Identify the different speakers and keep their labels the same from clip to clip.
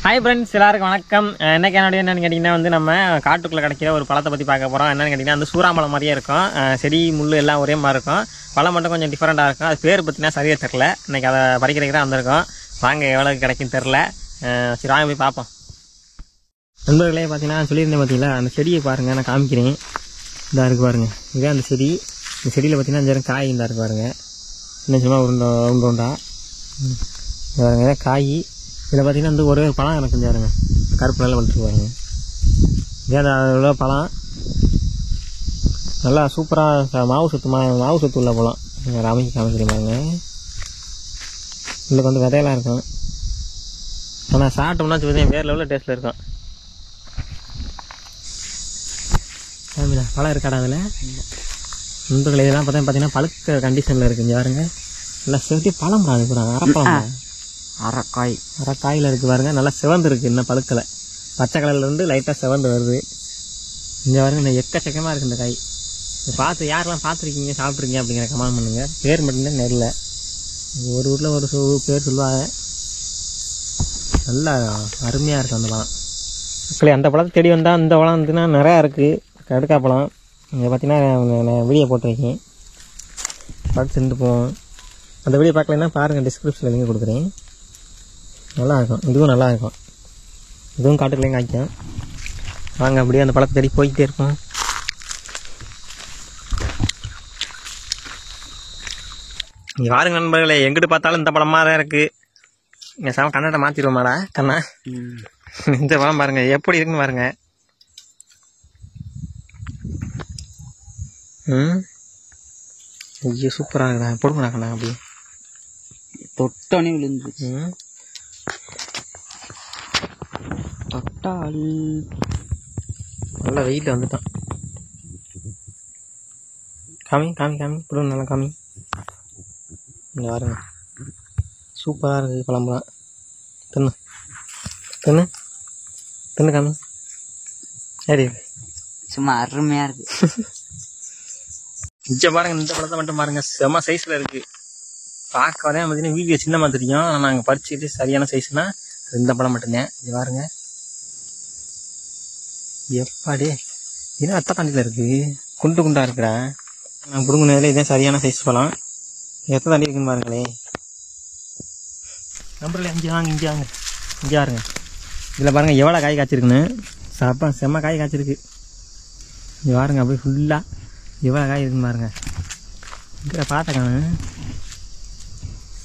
Speaker 1: Hi friends, எல்லாருக்கும் வணக்கம். என்னைக்கு என்னன்னு கேட்டிங்கன்னா நம்ம காட்டுக்குள்ளே கிடைக்கிற ஒரு பழத்தை பற்றி பார்க்க போகிறோம். என்னென்னு கேட்டிங்கன்னா அந்த சூறாம்பழம் மாதிரியே இருக்கும். செடி முள் எல்லாம் ஒரே மாதிரி இருக்கும். பழம் மட்டும் கொஞ்சம் டிஃப்ரெண்ட்டாக இருக்கும். அது பேர் பற்றினா சரியாக தெரில. இன்றைக்கி அதை பறிக்கிறதுக்கு தான் வந்திருக்கோம். வாங்க எவ்வளோக்கு கிடைக்கும் தெரில. சரி வாங்க போய் பார்ப்போம். நண்பர்களே பார்த்தீங்கன்னா சொல்லியிருந்தேன் பார்த்தீங்களா, அந்த செடியை பாருங்கள், நான் காமிக்கிறேன். இதாக இருக்குது பாருங்கள், இதே அந்த செடி. இந்த செடியில் பார்த்தீங்கன்னா அஞ்சாயிரம் காய் இந்த இருக்குது பாருங்கள். இன்னும் சும்மா உருண்டா பாருங்க காய். இதில் பார்த்தீங்கன்னா வந்து ஒரே ஒரு பழம் எனக்கு செஞ்சாருங்க, கருப்பு நல்லா வந்துட்டு பாருங்க. இதே உள்ள பழம் நல்லா சூப்பராக மாவு சத்து உள்ள பழம். ராமிக்கு காமிக்கிறேன் பாருங்க. இதில் வந்து விதையெல்லாம் இருக்கும். ஆனால் சாப்பிட்டோம்னா வச்சுக்கோங்க வேறு லெவலில் டேஸ்ட்டில் இருக்கும். பழம் இருக்காடா அதில் நண்பர்கள். இதெல்லாம் பார்த்தீங்கன்னா பழுக்க கண்டிஷனில் இருக்குது. இங்கே பாருங்க, நல்லா செவட்டி பழம் அது பூரா அரைப்பழம், அரைக்காயில் இருக்குது பாருங்க. நல்லா சிவந்து இருக்குது, இன்னும் பழுக்கலை. பச்சை கலர்லேருந்து லைட்டாக சிவந்து வருது. இங்கே பாருங்க, இந்த எக்கச்சக்கமாக இருக்குது இந்த காய். பார்த்து யாரெல்லாம் பார்த்துருக்கீங்க சாப்பிட்ருக்கீங்க அப்படிங்கிற கமெண்ட் பண்ணுங்கள். பேர் மட்டும்தான் நெல்லை. ஒரு ஊரில் ஒரு பேர் சொல்லுவாங்க. நல்லா அருமையாக இருக்குது அந்த பழம். மக்களே, அந்த பழத்தை தேடி வந்தால் இந்த பழம் வந்துன்னா நிறையா இருக்குது. கடுக்கா பழம் இங்கே பார்த்தீங்கன்னா நான் வீடியோ போட்டிருக்கேன், பார்த்து சென்று போவோம். அந்த வீடியோ பார்க்கலன்னா பாருங்கள், டிஸ்கிரிப்ஷனில் லிங்க் கொடுக்குறேன். நல்லாயிருக்கும், இதுவும் நல்லாயிருக்கும். இதுவும் காட்டுக்குள்ளேயும் காய்க்கும். வாங்க அப்படியே அந்த பழத்தை தேடி போய்கிட்டே இருப்போம். இங்கே பாருங்க நண்பர்களே, எங்கிட்டு பார்த்தாலும் இந்த பழமாக தான் இருக்குது. இங்கே சாம கண்ணாட்ட மாற்றிடுவோமாடா கண்ணா. இந்த பழம் பாருங்கள் எப்படி இருக்குன்னு பாருங்கள். ஐயோ சூப்பராக இருக்குடா. போடுங்கடா கண்ணா, அப்படி
Speaker 2: தொட்டோனே விழுந்துச்சு. தொட்டால்
Speaker 1: நல்லா வெயிலில் வந்துட்டான். காமி போடுங்க, நல்லா காமி. இங்கே பாருங்க, சூப்பராக இருக்குது பழம்புலாம். தின்னு காமி. சரி,
Speaker 2: சும்மா அருமையாக இருக்குது.
Speaker 1: இங்கே பாருங்க, இந்த பழத்தை மட்டும் பாருங்க, செம சைஸில் இருக்குது. பார்க்க வரேன் பார்த்தீங்கன்னா வீடியோ சின்னமாக தெரியும். ஆனால் நாங்கள் பறிச்சுட்டு சரியான சைஸ்னால் இந்த பழம் மட்டும்தான். இது பாருங்க எப்பாடி, ஏன்னா அத்தை தாண்டியில் இருக்குது, குண்டாக இருக்குடா. நான் பிடுங்கினதில் இதே சரியான சைஸ் பழம். எத்தனை தாண்டி இருக்குன்னு பாருங்களே. நம்பரில் இங்கே பாருங்க. இதில் பாருங்கள் எவ்வளோ காய் காய்ச்சிருக்குன்னு. செம்ம காய் காய்ச்சிருக்கு. இங்கே பாருங்க, அப்படியே ஃபுல்லாக எவ்வளோ காய் இருக்குன்னு பாருங்க. இங்கே பார்த்துக்காங்க,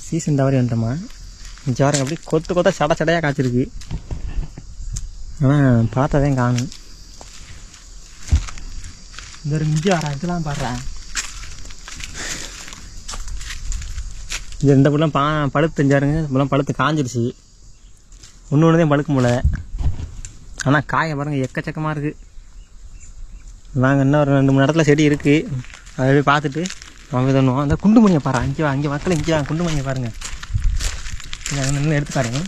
Speaker 1: சீசன் தவறி வந்துட்டோமா. இங்கே பாருங்க, அப்படியே கொத்த சடையாக காய்ச்சிருக்கு. ஆனால் பார்த்ததே காணும். இந்த ஒரு மிஞ்சி வர இதெல்லாம் பாடுறேன். இந்த புல்லாம் பழுத்து தெரிஞ்சாருங்க. இப்பெல்லாம் பழுத்து காஞ்சிடுச்சு. ஒன்றுதான் பழுக்க முடியல. ஆனால் காயை பாருங்கள் எக்கச்சக்கமாக இருக்குது. நாங்கள் இன்னும் ஒரு 2-3 இடத்துல செடி இருக்குது, அதை போய் பார்த்துட்டு அவங்க தண்ணுவோம். அந்த குண்டுமணியை பாரு, அங்கே மக்கள் இங்கே குண்டுமணியை பாருங்கள். இன்னும் எடுத்து பாருங்க.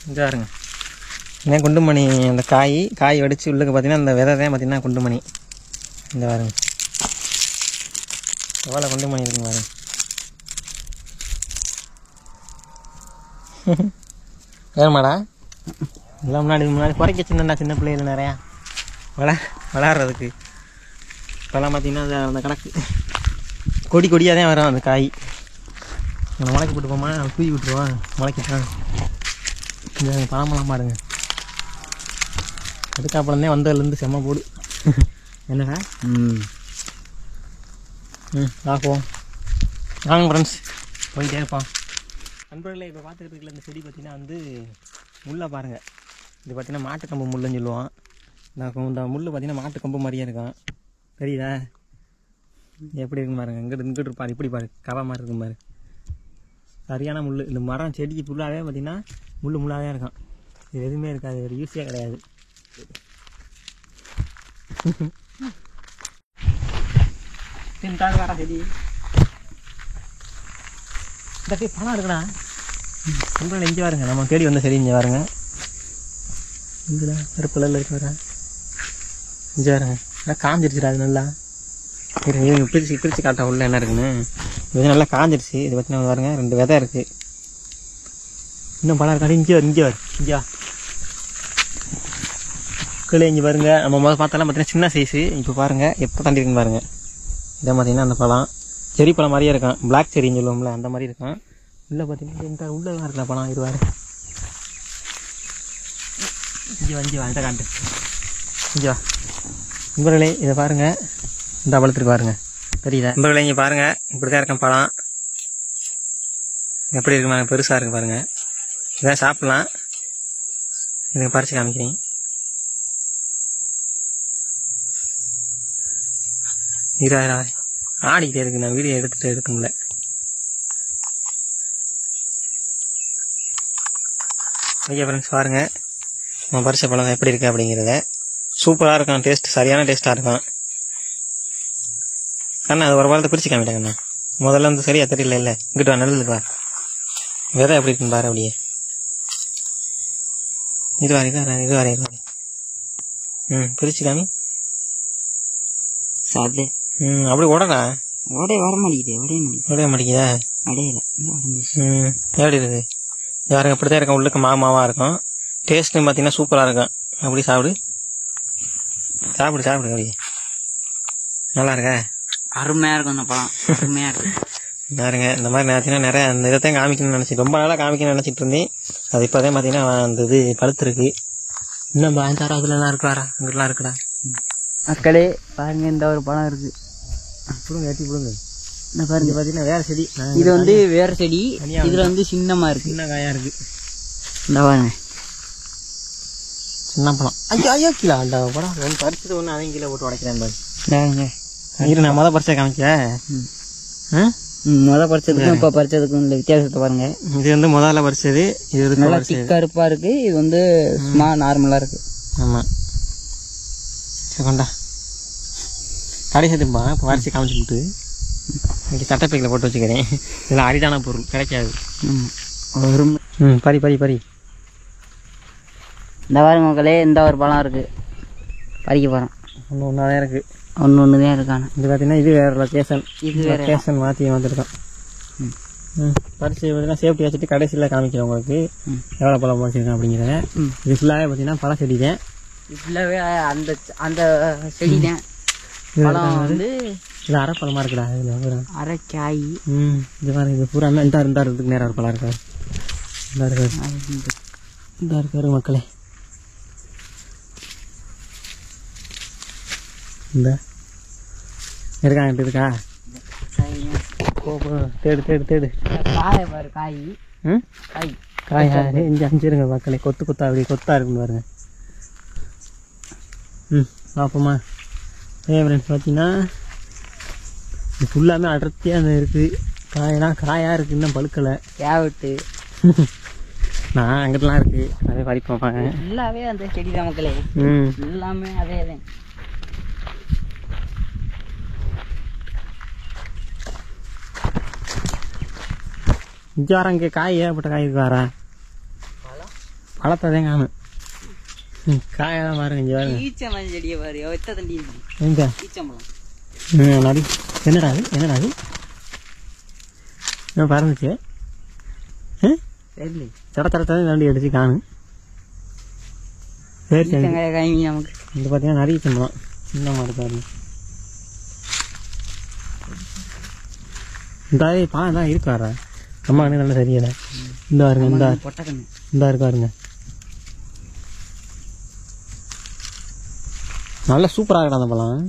Speaker 1: இங்கே பாருங்க, ஏன் குண்டுமணி. அந்த காய் வடித்து உள்ளுக்கு பார்த்தீங்கன்னா அந்த விதை தான் பார்த்தீங்கன்னா குண்டுமணி. இந்த பாருங்க எவ்வளோ குண்டுமணி இருக்குங்க பாருங்க. ஏமாடா எல்லாம் முன்னாடி குறைக்க சின்ன பிள்ளைகள் நிறையா விளாட்றதுக்கு. இப்போல்லாம் பார்த்தீங்கன்னா அந்த கணக்கு கொடியாக தான் வரும் அந்த காய். அந்த முளைக்கு போட்டு போமா, தூக்கி விட்டுருவோம் முளைக்கிட்டான். இந்த பழமெல்லாம் பாருங்க, அதுக்கப்புறம் தான் வந்ததுலேருந்து செம்ம போடு. என்னடா பார்க்குவோம் வாங்க ஃப்ரெண்ட்ஸ், போயிட்டே இருப்பான். நண்பர்களே, இப்போ பார்த்துக்கிட்டு இருக்கல இந்த செடி பார்த்திங்கன்னா வந்து முள்ளை பாருங்கள். இது பார்த்திங்கன்னா மாட்டுக்கம்பு முள்ளுன்னு சொல்லுவான். இந்த முள் பார்த்திங்கன்னா மாட்டுக்கம்பு மாதிரியே இருக்கும். தெரியுதா எப்படி இருக்குன்னு பாருங்கள். இங்கிட்டு இருப்பார், இப்படி பாரு, கவை மாதிரி இருக்கும் பாரு. சரியான முள். இந்த மரம் செடிக்கு ஃபுல்லாகவே பார்த்திங்கன்னா முள்ளாகவே இருக்கும். இது எதுவுமே இருக்காது, ஒரு யூஸே கிடையாது. வர செடி இந்த பழம் இருக்குண்ணா. நண்பர்கள் இங்கே பாருங்க, நம்ம தேடி வந்த செடி இங்கே பாருங்க. இங்கே கருப்பு கலரில் இருக்கு. வர இங்கே பாருங்க நல்லா காஞ்சிருச்சுடா அது நல்லா. இது பிரித்து காட்டா உள்ள என்ன இருக்குன்னு. இது நல்லா காஞ்சிருச்சு. இது பார்த்தீங்கன்னா பாருங்க 2 விதை இருக்குது. இன்னும் பழம் இருக்காது. இங்கே கீழே இங்கே பாருங்க. நம்ம முதல்ல பார்த்தாலும் பார்த்தீங்கன்னா சின்ன சைஸு. இப்போ பாருங்கள் எப்போ தாண்டி இருக்குன்னு பாருங்கள். இதை பார்த்தீங்கன்னா அந்த பழம் செரி பழம் மாதிரியே இருக்கும். பிளாக் செரின்னு சொல்லுவோம்ல அந்த மாதிரி இருக்கும். உள்ளே பார்த்தீங்கன்னா உள்ளே தான் இருக்கலாம் பழம். இருவாரு இங்கே வா இதை காட்டு. இங்கே வா நண்பர்களே, இதை பாருங்கள். இந்த பழத்துக்கு பாருங்கள் தெரியுதா நண்பர்களே? இங்கே பாருங்கள் இப்படி தான் இருக்கும் பழம். எப்படி இருக்கு பாருங்க, பெருசாக இருக்குது பாருங்கள். இதான் சாப்பிட்லாம். இதுக்கு பறித்து காமிக்கிறேன். ஆடிக்கிட்டே இருக்கு. நான் வீடியோ எடுக்க முடியல. ஓகே ஃப்ரெண்ட்ஸ், பாருங்கள் நம்ம பறிச்ச பழம் எப்படி இருக்குது அப்படிங்கிறத. சூப்பராக இருக்கும். டேஸ்ட் சரியான டேஸ்ட்டாக இருக்கும். கண்ணா அது ஒரு பழத்தை பிரித்து காமிட்டாங்கண்ணா. முதல்ல வந்து சரியா தெரியல. இல்லை இங்கிட்டு வா, நல்லதுக்கு வா. விதை எப்படி இருக்குன்னு பாரு. அப்படியே இது வாரி பிரித்து காமி.
Speaker 2: சாப்பிடு.
Speaker 1: அப்படி உடனே
Speaker 2: வர மாட்டேங்குது.
Speaker 1: உடைய மாட்டேங்குதா?
Speaker 2: அடையல.
Speaker 1: எப்படி இருக்குது யாருங்க? இப்படி தான் இருக்கும். உள்ளுக்கு மாவாக இருக்கும். டேஸ்ட்டும் பார்த்தீங்கன்னா சூப்பராக இருக்கும். அப்படி சாப்பிடு அப்படியே. நல்லா இருக்கா?
Speaker 2: அருமையாக இருக்கும் அந்த பழம். அருமையாக இருக்கும்
Speaker 1: பாருங்க. இந்த மாதிரி பார்த்தீங்கன்னா நிறையா அந்த இதைத்தான் காமிக்கணும்னு நினச்சி ரொம்ப நாளாக காமிக்கணும்னு நினச்சிட்டு இருந்தேன். அது இப்போ தான் பார்த்தீங்கன்னா அந்த இது பழுத்துருக்கு. இன்னும் 5-6 இருக்குடா. அங்கிட்டலாம் இருக்குடா.
Speaker 2: மக்களே பாருங்க, இந்த ஒரு பழம் இருக்கு.
Speaker 1: புடுங்க ஏற்றி புடுங்க.
Speaker 2: இந்த பாருங்க
Speaker 1: பார்த்தீங்கன்னா வேறு செடி.
Speaker 2: இது வந்து வேற செடி. இதில் வந்து சின்னமாக இருக்கு.
Speaker 1: சின்ன காயாக இருக்குது.
Speaker 2: இந்த பாருங்க
Speaker 1: சின்ன பழம். ஐயோ கீழே அந்த படம் ஒன்று பறிச்சது ஒன்று அதையும் கீழே போட்டு உடைக்கிறேன் பாரு. இரு நான் மொதல் பறிச்சா காமிச்சேன்.
Speaker 2: முதல் பறிச்சதுக்கும் இப்போ பறிச்சதுக்கும் இந்த வித்தியாசத்தை பாருங்க.
Speaker 1: இது வந்து முதல்ல பறிச்சது. இது
Speaker 2: நல்லா திக்கா கருப்பா இருக்கு. இது வந்து சும்மா நார்மலா இருக்கு.
Speaker 1: ஆமாம் சரி கொண்டா கடைசி திரும்பா. இப்போ பறிச்சு காமிச்சுட்டு இங்கே சட்டப்பைக்கில் போட்டு வச்சுக்கிறேன். இதெல்லாம் அரிதான பொருள் கிடைக்காது. பறி
Speaker 2: இந்த பாருங்க மக்களே, இந்த ஒரு பழம் இருக்கு. பறிக்க போகிறோம்.
Speaker 1: ஒன்று தான் இருக்குது.
Speaker 2: ஒன்று தான் இருக்கான.
Speaker 1: இது பார்த்தீங்கன்னா இது வேறு லொக்கேஷன்.
Speaker 2: இது வேறு
Speaker 1: லொக்கேஷன் மாற்றி வந்துருக்கோம். பறிச்சு பார்த்தீங்கன்னா சேஃப்டி வச்சுட்டு கடைசியில் காமிக்கிறேன் உங்களுக்கு எவ்வளோ பழம் வச்சுருக்கேன் அப்படிங்கிறத. இது ஃபுல்லாகவே பார்த்தீங்கன்னா பழ செடி தான்.
Speaker 2: இது ஃபுல்லாகவே அந்த செடி தான். பழம் வந்து
Speaker 1: இது அரை பழமாக இருக்குடா. இதில்
Speaker 2: அரை காய்.
Speaker 1: இது பாருங்க. இது பூரா ரெண்டாயிரத்துக்கு நேரம் ஒரு பழம் இருக்காது. இந்த இருக்காரு மக்களே. இந்த இருக்கா தேடு
Speaker 2: காய் பாரு. காய்
Speaker 1: இங்கே 5 இருங்க மக்களே. கொத்தா அப்படி கொத்தா இருக்குன்னு பாருங்க. பார்ப்போமா? ஃப்ரெண்ட்ஸ் பார்த்தீங்கன்னா இது ஃபுல்லாமே அடர்த்தியாக இருக்குது. காயாக இருக்குது. இன்னும் பழுக்கலை. கேவட்டு நான் அங்கிட்டலாம் இருக்குது. அதே பறிப்போம்.
Speaker 2: ஃபுல்லாகவே அந்த செடி தான் மக்களே. எல்லாமே அதே தான்.
Speaker 1: இங்கே வரேன். இங்கே காய் ஏகப்பட்ட காய் இருக்கு. வரேன் பழத்தை தான் காணும். காயெல்லாம் பாருங்க. இங்கே பாருங்க.
Speaker 2: ஈச்சம்பழம் செடியை பாரு. எத்த தண்டி இருக்கு.
Speaker 1: எங்க ஈச்சம்பழம் நடி. என்னடா அது பறந்துச்சு. தடத்தை நண்டி அடிச்சு காணும். சரி
Speaker 2: நமக்கு
Speaker 1: இது பார்த்தீங்கன்னா நிறைய சம்பளம். சின்ன மாதிரி பாருங்க. இந்த பழம் தான் இருக்காரா? அம்மா கண்ணு நல்லா தெரியல. இந்த பாருங்க. இந்த இருக்கு பாருங்க. நல்லா சூப்பராக இருக்கா அந்த பழம்.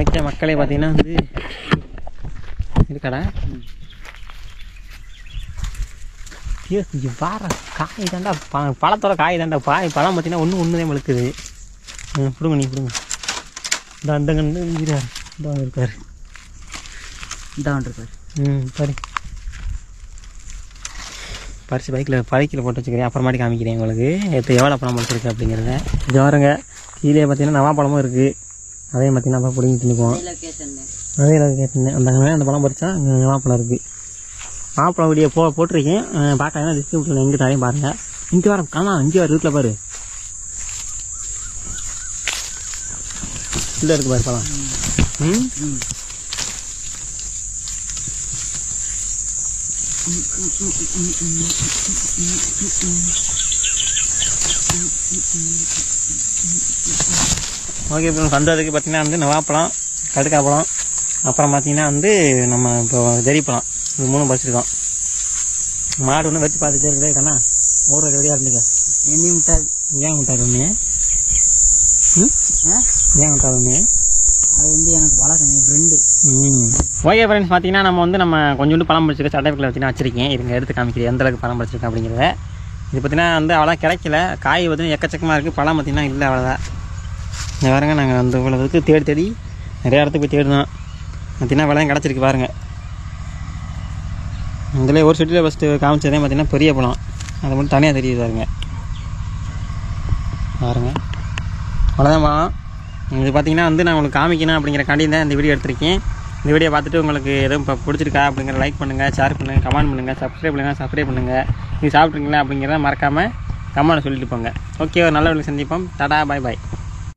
Speaker 1: ஓகே மக்களே, பார்த்தீங்கன்னா வந்து இருக்காடா. வார காய் தாண்டா. பழத்தோட காய் தாண்டா. பழம் பார்த்தீங்கன்னா ஒன்று தான் வழுக்குது. பிடுங்க இந்த அந்த கண்டு இருக்காரு. சரி பறிச்சு பைக்கில் போட்டு வச்சுக்கிறேன். அப்புறமாட்டி காமிக்கிறேன் உங்களுக்கு எவ்வளோ பழம் பறிச்சிருக்கு அப்படிங்கிறத. இது பாருங்க. கீழே பார்த்தீங்கன்னா நவாப்பழமும் இருக்குது. அதையும் பார்த்தீங்கன்னா அப்போ பிடிங்கி தின்னுக்குவோம். அதே கேட்டேன். அந்த பழம் பறிச்சா அங்கே நவாப்பழம் இருக்குது. நவாப்பழம் வீடியோ போட்டிருக்கேன். பார்க்கலாம் டிஸ்கிரிப்ஷனில் எங்கே தரையும் பாருங்கள். இங்கே வர காணா. இங்கே வர வீட்டில் பாரு. உள்ளே இருக்குது பாரு பழம். ம் ஓகே ஃப்ரெண்ட்ஸ், வந்ததுக்கு பார்த்தீங்கன்னா வந்து நவாப்பழம், கடுக்காப்பழம், அப்புறம் பார்த்தீங்கன்னா வந்து நம்ம இப்போ ஜெரிப்பழம், இது 3 பறிச்சிருக்கோம். மாடு ஒன்று வச்சு பார்த்துட்டே இருக்குதே கண்ணா, ஊற ரெடியாக இருந்துக்க.
Speaker 2: என்னையும் விட்டாது.
Speaker 1: ஏன் விட்டாது ஒன்று? ஏன் விட்டாது ஒன்று?
Speaker 2: அது வந்து எனக்கு பழக்கம் என் ஃப்ரெண்டு.
Speaker 1: ஓகே ஃப்ரெண்ட்ஸ், பார்த்தீங்கன்னா நம்ம கொஞ்சோண்டு பழம் பறிச்சிருக்க சட்டைப்பில் பார்த்தீங்கன்னா வச்சிருக்கேன். இருங்க எடுத்து காமிக்கிறேன் எந்தளவுக்கு பழம் பறிச்சிருக்கேன் அப்படிங்கிறத. இது பார்த்தீங்கன்னா வந்து அவ்வளோ கிடைக்கல, காய் பார்த்தீங்கன்னா எக்கச்சக்கமாக இருக்குது, பழம் பார்த்தீங்கன்னா இல்லை அவ்வளோதான். இந்த பாருங்க, நாங்கள் அந்த இவ்வளோவுக்கு தேடி நிறைய இடத்துக்கு போய் தேடினோம். பார்த்தீங்கன்னா விலையும் கிடச்சிருக்கு பாருங்கள். இதில் ஒரு செட்டியில் ஃபஸ்ட்டு காமிச்சதே பார்த்தீங்கன்னா பெரிய பழம், அதை மட்டும் தனியாக தெரியுது பாருங்க. அவ்வளோதான் பழம். இது பார்த்தீங்கன்னா வந்து நான் உங்களுக்கு காமிக்கணும் அப்படிங்கிறக்காண்டி தான் இந்த வீடியோ எடுத்திருக்கேன். இந்த வீடியோ பார்த்துட்டு உங்களுக்கு எதுவும் இப்போ பிடிச்சிருக்கா அப்படிங்கிற லைக் பண்ணுங்கள், ஷேர் பண்ணுங்கள், கமெண்ட் பண்ணுங்கள், சப்ஸ்கிரைப் பண்ணுங்கள். இது சாப்பிட்றீங்களா அப்படிங்கிறத மறக்காமல் கமெண்ட் சொல்லிட்டு போங்க. ஓகே, ஒரு நல்ல வீடியோ சந்திப்போம். டாடா, பாய் பாய்.